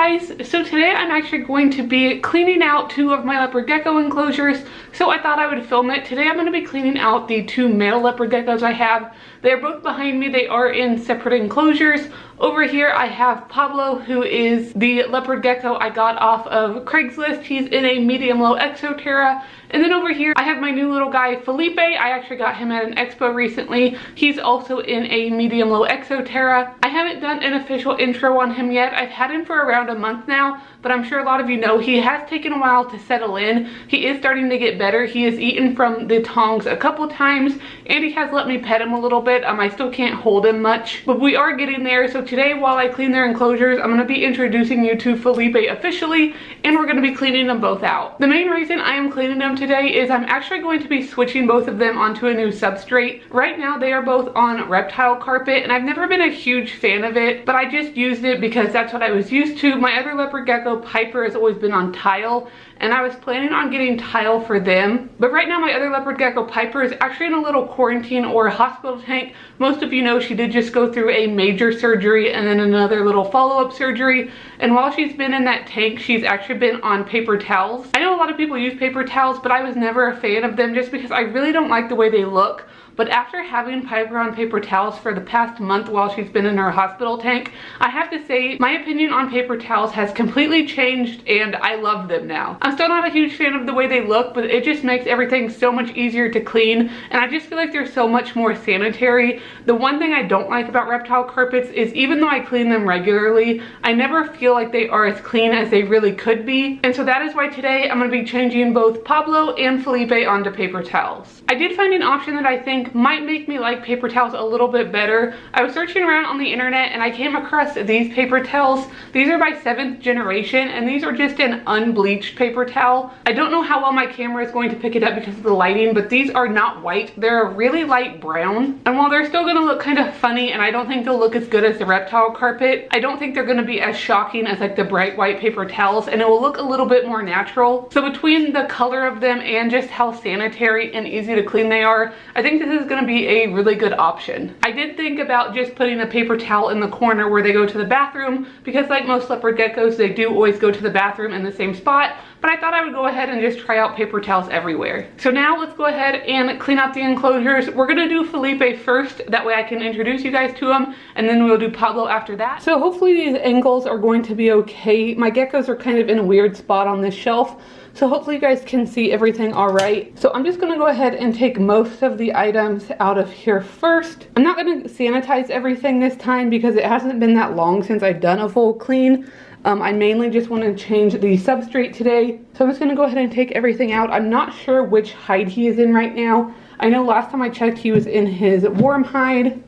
guys, so today I'm actually going to be cleaning out two of my leopard gecko enclosures, so I thought I would film it. Today I'm going to be cleaning out the two male leopard geckos I have. They're both behind me. They are in separate enclosures. Over here I have Pablo, who is the leopard gecko I got off of Craigslist. He's in a medium-low Exoterra. And then over here I have my new little guy Felipe. I actually got him at an expo recently. He's also in a medium-low Exoterra. I haven't done an official intro on him yet. I've had him for around a month now, but I'm sure a lot of you know he has taken a while to settle in. He is starting to get better. He has eaten from the tongs a couple times, and he has let me pet him a little bit. I still can't hold him much, but we are getting there. So today, while I clean their enclosures, I'm going to be introducing you to Felipe officially, and we're going to be cleaning them both out. The main reason I am cleaning them today is I'm actually going to be switching both of them onto a new substrate. Right now they are both on reptile carpet, and I've never been a huge fan of it, but I just used it because that's what I was used to. My other leopard gecko Piper has always been on tile, and I was planning on getting tile for them. But right now my other leopard gecko Piper is actually in a little quarantine or hospital tank. Most of you know she did just go through a major surgery and then another little follow-up surgery. And while she's been in that tank, she's actually been on paper towels. I know a lot of people use paper towels, but I was never a fan of them just because I really don't like the way they look. But after having Piper on paper towels for the past month while she's been in her hospital tank, I have to say my opinion on paper towels has completely changed, and I love them now. I'm still not a huge fan of the way they look, but it just makes everything so much easier to clean, and I just feel like they're so much more sanitary. The one thing I don't like about reptile carpets is even though I clean them regularly, I never feel like they are as clean as they really could be. And so that is why today I'm going to be changing both Pablo and Felipe onto paper towels. I did find an option that I think might make me like paper towels a little bit better. I was searching around on the internet and I came across these paper towels. These are by 7th generation, and these are just an unbleached paper towel. I don't know how well my camera is going to pick it up because of the lighting, but these are not white. They're a really light brown. And while they're still gonna look kind of funny, and I don't think they'll look as good as the reptile carpet, I don't think they're gonna be as shocking as like the bright white paper towels, and it will look a little bit more natural. So between the color of them and just how sanitary and easy to clean they are, I think this is going to be a really good option. I did think about just putting a paper towel in the corner where they go to the bathroom, because like most leopard geckos, they do always go to the bathroom in the same spot, but I thought I would go ahead and just try out paper towels everywhere. So now let's go ahead and clean out the enclosures. We're going to do Felipe first, that way I can introduce you guys to him, and then we'll do Pablo after that. So hopefully these angles are going to be okay. My geckos are kind of in a weird spot on this shelf, so hopefully you guys can see everything all right. So I'm just going to go ahead and take most of the items out of here first. I'm not going to sanitize everything this time because it hasn't been that long since I've done a full clean. I mainly just want to change the substrate today. So I'm just going to go ahead and take everything out. I'm not sure which hide he is in right now. I know last time I checked he was in his warm hide.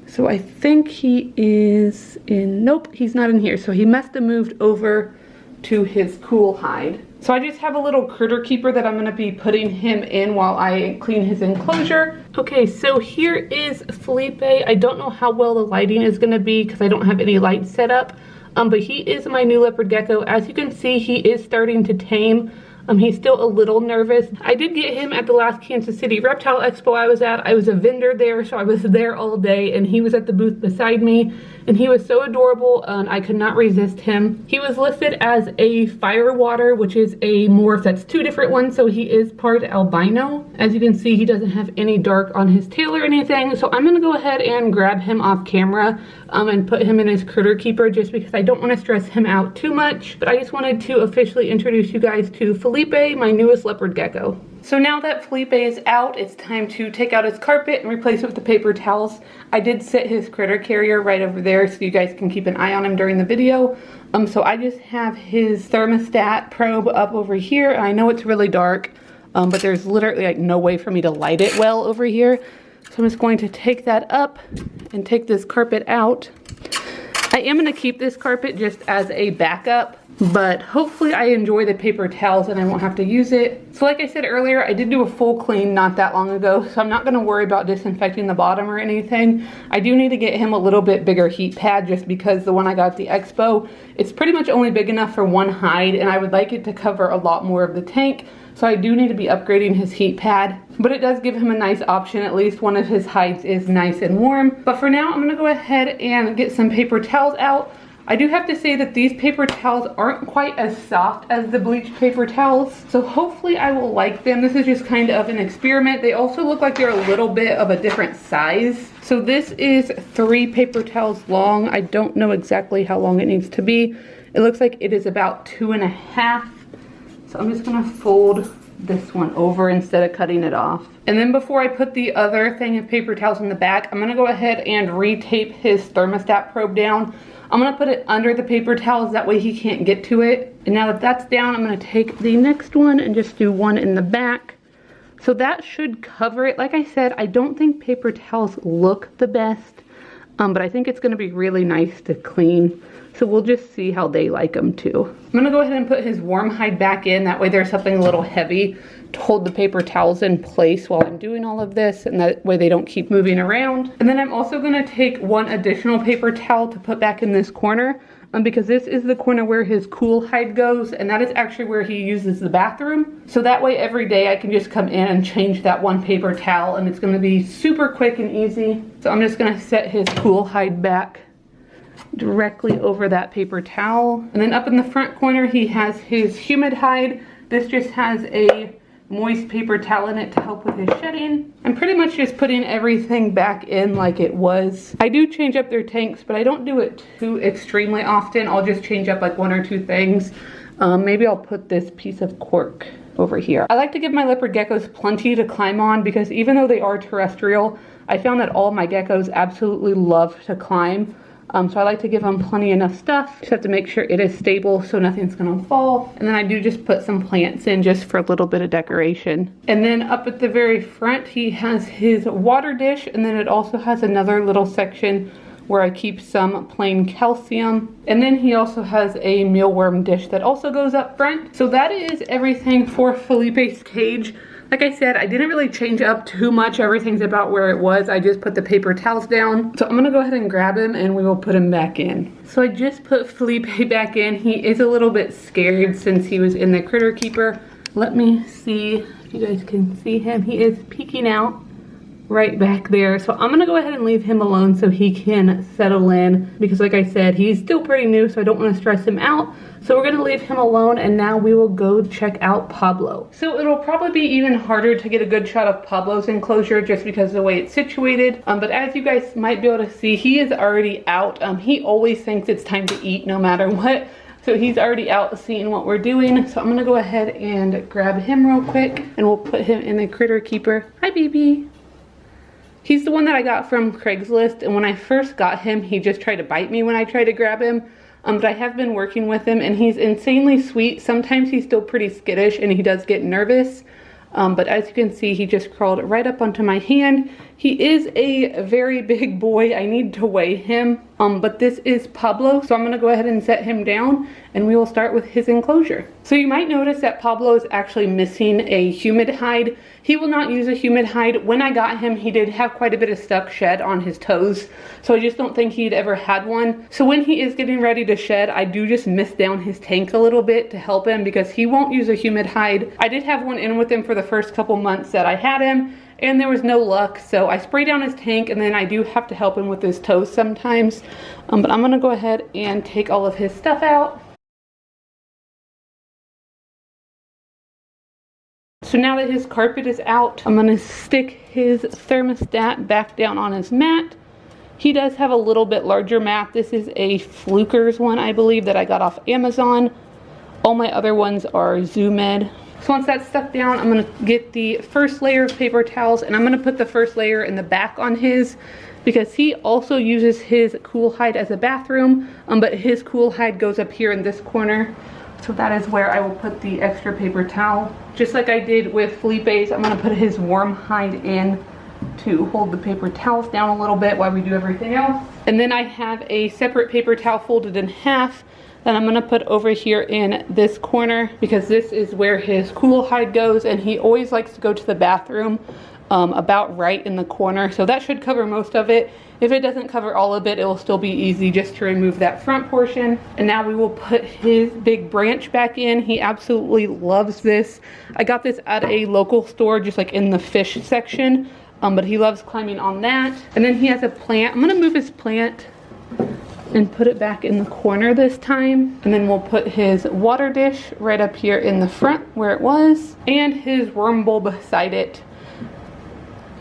So I think he is in, nope, he's not in here. So he must have moved over to his cool hide. So I just have a little critter keeper that I'm going to be putting him in while I clean his enclosure. Okay, so here is Felipe. I don't know how well the lighting is going to be because I don't have any lights set up, but he is my new leopard gecko. As you can see, he is starting to tame. He's still a little nervous. I did get him at the last Kansas City Reptile Expo I was at. I was a vendor there, so I was there all day, and he was at the booth beside me, and he was so adorable, and I could not resist him. He was listed as a firewater, which is a morph that's two different ones, so he is part albino. As you can see, he doesn't have any dark on his tail or anything, so I'm gonna go ahead and grab him off camera and put him in his critter keeper just because I don't want to stress him out too much. But I just wanted to officially introduce you guys to Felipe, my newest leopard gecko. So now that Felipe is out, it's time to take out his carpet and replace it with the paper towels. I did set his critter carrier right over there so you guys can keep an eye on him during the video. So I just have his thermostat probe up over here. I know it's really dark, but there's literally like no way for me to light it well over here. So I'm just going to take that up and take this carpet out. I am going to keep this carpet just as a backup. but hopefully I enjoy the paper towels and I won't have to use it. So like I said earlier, I did do a full clean not that long ago, so I'm not going to worry about disinfecting the bottom or anything. I do need to get him a little bit bigger heat pad just because the one I got at the expo, it's pretty much only big enough for one hide, and I would like it to cover a lot more of the tank. So I do need to be upgrading his heat pad, but it does give him a nice option. At least one of his hides is nice and warm. But for now, I'm gonna go ahead and get some paper towels out. I do have to say that these paper towels aren't quite as soft as the bleached paper towels, so hopefully I will like them. This is just kind of an experiment. They also look like they're a little bit of a different size. So this is 3 paper towels long. I don't know exactly how long it needs to be. It looks like it is about 2.5. So I'm just gonna fold this one over instead of cutting it off. And then before I put the other thing of paper towels in the back, I'm gonna go ahead and re-tape his thermostat probe down. I'm gonna put it under the paper towels, that way he can't get to it. And now that that's down, I'm gonna take the next one and just do one in the back. So that should cover it. Like I said, I don't think paper towels look the best, but I think it's gonna be really nice to clean. So we'll just see how they like them too. I'm gonna go ahead and put his warm hide back in. That way there's something a little heavy to hold the paper towels in place while I'm doing all of this, and that way they don't keep moving around. And then I'm also gonna take one additional paper towel to put back in this corner, because this is the corner where his cool hide goes, and that is actually where he uses the bathroom. So that way every day I can just come in and change that one paper towel, and it's gonna be super quick and easy. So I'm just gonna set his cool hide back directly over that paper towel. And then up in the front corner he has his humid hide. This just has a moist paper towel in it to help with his shedding. I'm pretty much just putting everything back in like it was. I do change up their tanks, but I don't do it too extremely often. I'll just change up like 1 or 2 things. Maybe I'll put this piece of cork over here. I like to give my leopard geckos plenty to climb on, because even though they are terrestrial, I found that all my geckos absolutely love to climb. So I like to give them plenty enough stuff. Just have to make sure it is stable so nothing's gonna fall. And then I do just put some plants in just for a little bit of decoration. And then up at the very front, he has his water dish, and then it also has another little section where I keep some plain calcium. And then he also has a mealworm dish that also goes up front. So that is everything for Felipe's cage. Like I said, I didn't really change up too much. Everything's about where it was. I just put the paper towels down. So I'm gonna go ahead and grab him and we will put him back in. So I just put Felipe back in. He is a little bit scared since he was in the critter keeper. Let me see if you guys can see him. He is peeking out right back there. So I'm gonna go ahead and leave him alone so he can settle in, because like I said, he's still pretty new, so I don't want to stress him out. So we're gonna leave him alone, and now we will go check out Pablo. So it'll probably be even harder to get a good shot of Pablo's enclosure just because of the way it's situated. But as you guys might be able to see, he is already out. He always thinks it's time to eat no matter what. So he's already out seeing what we're doing. So I'm gonna go ahead and grab him real quick, and we'll put him in the critter keeper. Hi, baby. He's the one that I got from Craigslist, and when I first got him, he just tried to bite me when I tried to grab him. But I have been working with him, and he's insanely sweet. Sometimes he's still pretty skittish, and he does get nervous. But as you can see, he just crawled right up onto my hand. He is a very big boy. I need to weigh him. But this is Pablo, so I'm gonna go ahead and set him down, and we will start with his enclosure. So you might notice that Pablo is actually missing a humid hide. He will not use a humid hide. When I got him, he did have quite a bit of stuck shed on his toes, so I just don't think he'd ever had one. So when he is getting ready to shed, I do just mist down his tank a little bit to help him, because he won't use a humid hide. I did have one in with him for the first couple months that I had him, and there was no luck, so I spray down his tank, and then I do have to help him with his toes sometimes. But I'm gonna go ahead and take all of his stuff out. So now that his carpet is out, I'm gonna stick his thermostat back down on his mat. He does have a little bit larger mat. This is a Fluker's one, I believe, that I got off Amazon. All my other ones are Zoo-Med. So once that's stuck down, I'm gonna get the first layer of paper towels, and I'm gonna put the first layer in the back on his, because he also uses his cool hide as a bathroom, but his cool hide goes up here in this corner. So that is where I will put the extra paper towel. Just like I did with Felipe's, I'm gonna put his warm hide in to hold the paper towels down a little bit while we do everything else. And then I have a separate paper towel folded in half that I'm gonna put over here in this corner because this is where his cool hide goes, and he always likes to go to the bathroom about right in the corner. So that should cover most of it. If it doesn't cover all of it, it will still be easy just to remove that front portion. And now we will put his big branch back in. He absolutely loves this. I got this at a local store, just like in the fish section, but he loves climbing on that. And then he has a plant. I'm gonna move his plant and put it back in the corner this time. And then we'll put his water dish right up here in the front where it was, and his worm bowl beside it.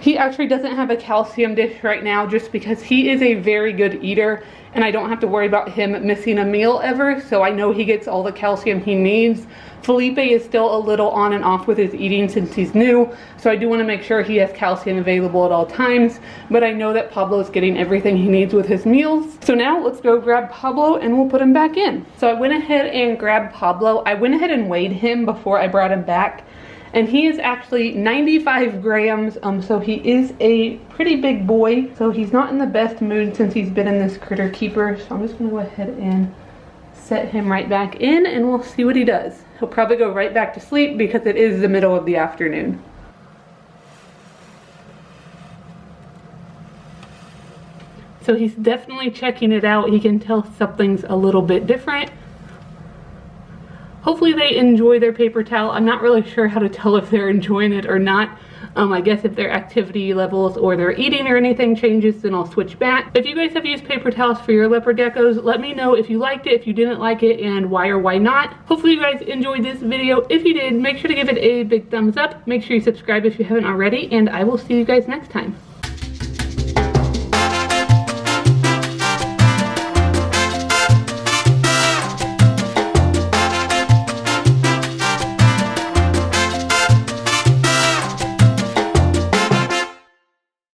He actually doesn't have a calcium dish right now just because he is a very good eater and I don't have to worry about him missing a meal ever, so I know he gets all the calcium he needs. Felipe is still a little on and off with his eating since he's new, so I do want to make sure he has calcium available at all times, but I know that Pablo's getting everything he needs with his meals. So now let's go grab Pablo and we'll put him back in. So I went ahead and grabbed Pablo. I went ahead and weighed him before I brought him back, and he is actually 95 grams, so he is a pretty big boy. So he's not in the best mood since he's been in this critter keeper. So I'm just gonna go ahead and set him right back in and we'll see what he does. He'll probably go right back to sleep because it is the middle of the afternoon. So he's definitely checking it out. He can tell something's a little bit different. Hopefully they enjoy their paper towel. I'm not really sure how to tell if they're enjoying it or not. I guess if their activity levels or their eating or anything changes, then I'll switch back. If you guys have used paper towels for your leopard geckos, let me know if you liked it, if you didn't like it, and why or why not. Hopefully you guys enjoyed this video. If you did, make sure to give it a big thumbs up. Make sure you subscribe if you haven't already, and I will see you guys next time.